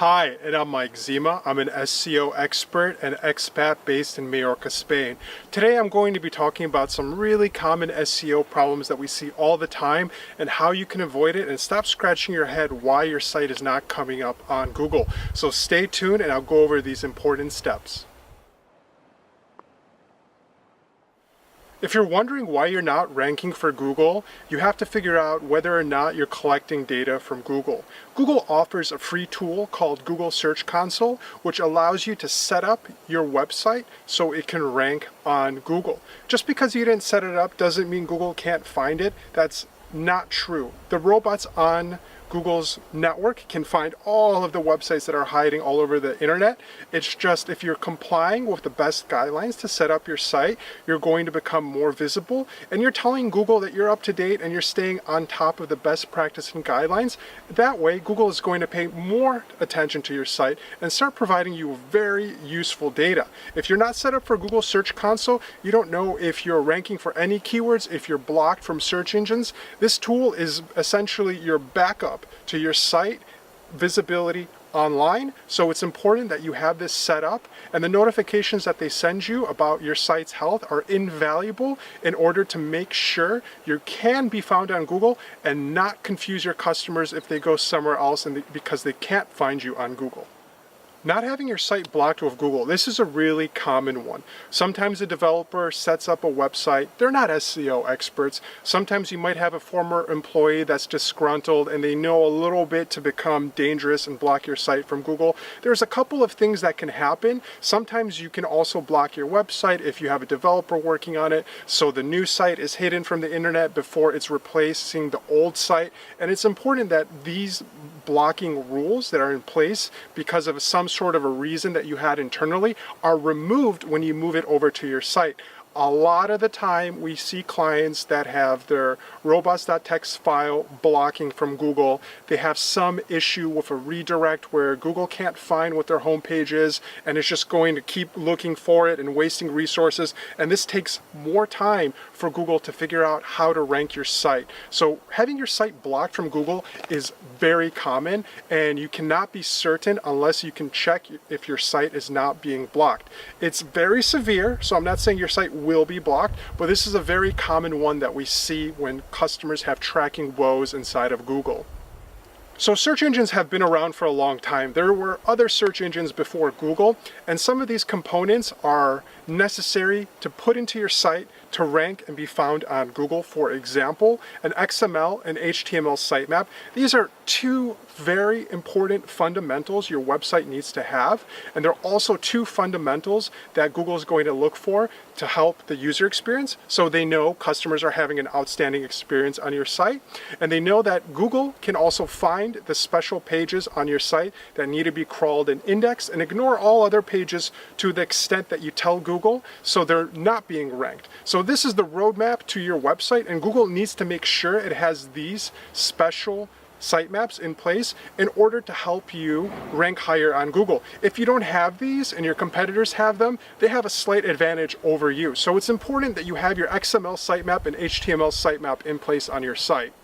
Hi, and I'm Mike Zima. I'm an SEO expert and expat based in Majorca, Spain. Today I'm going to be talking about some really common SEO problems that we see all the time and how you can avoid it and stop scratching your head why your site is not coming up on Google. So stay tuned and I'll go over these important steps. If you're wondering why you're not ranking for Google, you have to figure out whether or not you're collecting data from Google. Google offers a free tool called Google Search Console, which allows you to set up your website so it can rank on Google. Just because you didn't set it up doesn't mean Google can't find it. That's not true. The robots on Google's network can find all of the websites that are hiding all over the internet. It's just if you're complying with the best guidelines to set up your site, you're going to become more visible and you're telling Google that you're up to date and you're staying on top of the best practice and guidelines. That way, Google is going to pay more attention to your site and start providing you very useful data. If you're not set up for Google Search Console, you don't know if you're ranking for any keywords, if you're blocked from search engines. This tool is essentially your backup to your site visibility online. So it's important that you have this set up, and the notifications that they send you about your site's health are invaluable in order to make sure you can be found on Google and not confuse your customers if they go somewhere else because they can't find you on Google. Not having your site blocked with Google, this is a really common one. Sometimes a developer sets up a website, they're not SEO experts. Sometimes you might have a former employee that's disgruntled and they know a little bit to become dangerous and block your site from Google. There's a couple of things that can happen. Sometimes you can also block your website if you have a developer working on it, so the new site is hidden from the internet before it's replacing the old site. And it's important that these blocking rules that are in place because of some sort of a reason that you had internally are removed when you move it over to your site. A lot of the time we see clients that have their robots.txt file blocking from Google. They have some issue with a redirect where Google can't find what their homepage is and it's just going to keep looking for it and wasting resources. And this takes more time for Google to figure out how to rank your site. So having your site blocked from Google is very common, and you cannot be certain unless you can check if your site is not being blocked. It's very severe, so I'm not saying your site will be blocked, but this is a very common one that we see when customers have tracking woes inside of Google. So search engines have been around for a long time. There were other search engines before Google, and some of these components are necessary to put into your site to rank and be found on Google. For example, an XML and HTML sitemap. These are two very important fundamentals your website needs to have, and they're also two fundamentals that Google is going to look for to help the user experience, so they know customers are having an outstanding experience on your site, and they know that Google can also find the special pages on your site that need to be crawled and indexed, and ignore all other pages to the extent that you tell Google, so they're not being ranked. So this is the roadmap to your website, and Google needs to make sure it has these special sitemaps in place in order to help you rank higher on Google. If you don't have these and your competitors have them, they have a slight advantage over you. So it's important that you have your XML sitemap and HTML sitemap in place on your site.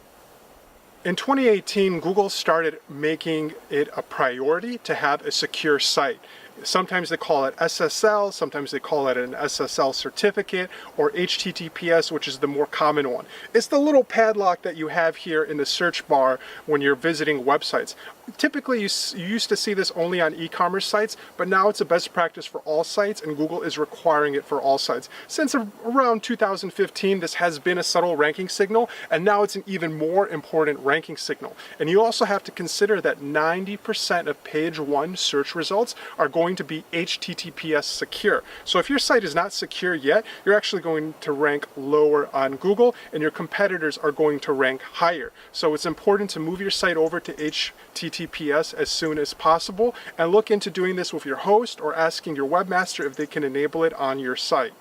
In 2018, Google started making it a priority to have a secure site. Sometimes they call it SSL, sometimes they call it an SSL certificate, or HTTPS, which is the more common one. It's the little padlock that you have here in the search bar when you're visiting websites. Typically, you used to see this only on e-commerce sites, but now it's a best practice for all sites, and Google is requiring it for all sites. Since around 2015, this has been a subtle ranking signal, and now it's an even more important ranking signal. And you also have to consider that 90% of page one search results are going to be HTTPS secure. So if your site is not secure yet, you're actually going to rank lower on Google, and your competitors are going to rank higher. So it's important to move your site over to HTTPS as soon as possible, and look into doing this with your host or asking your webmaster if they can enable it on your site.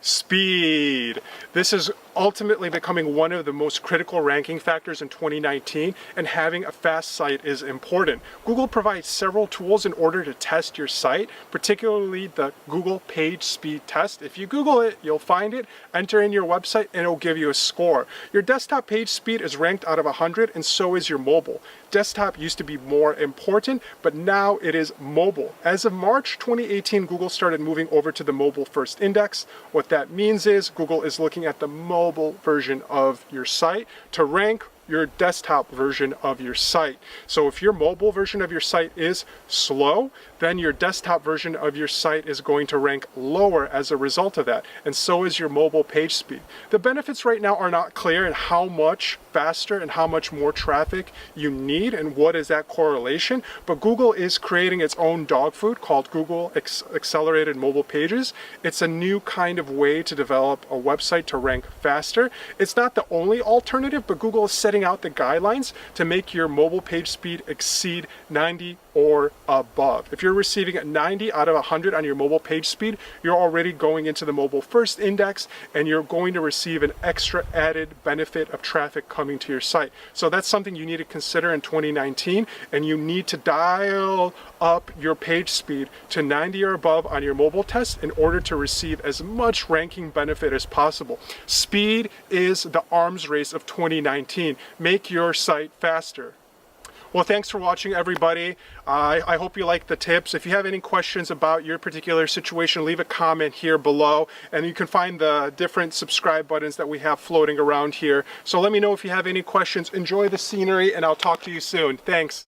Speed. This is ultimately becoming one of the most critical ranking factors in 2019, and having a fast site is important. Google provides several tools in order to test your site, particularly the Google Page Speed Test. If you Google it, you'll find it, enter in your website, and it'll give you a score. Your desktop page speed is ranked out of 100, and so is your mobile. Desktop used to be more important, but now it is mobile. As of March 2018, Google started moving over to the mobile first index. What that means is Google is looking at the mobile version of your site to rank your desktop version of your site. So if your mobile version of your site is slow, then your desktop version of your site is going to rank lower as a result of that, and so is your mobile page speed. The benefits right now are not clear in how much faster and how much more traffic you need and what is that correlation, but Google is creating its own dog food called Google Accelerated Mobile Pages. It's a new kind of way to develop a website to rank faster. It's not the only alternative, but Google is setting out the guidelines to make your mobile page speed exceed 90 or above. If you're receiving a 90 out of 100 on your mobile page speed, you're already going into the mobile first index, and you're going to receive an extra added benefit of traffic coming to your site. So that's something you need to consider in 2019, and you need to dial up your page speed to 90 or above on your mobile test in order to receive as much ranking benefit as possible. Speed is the arms race of 2019. Make your site faster. Well, thanks for watching, everybody. I hope you liked the tips. If you have any questions about your particular situation, leave a comment here below, and you can find the different subscribe buttons that we have floating around here. So let me know if you have any questions. Enjoy the scenery, and I'll talk to you soon. Thanks.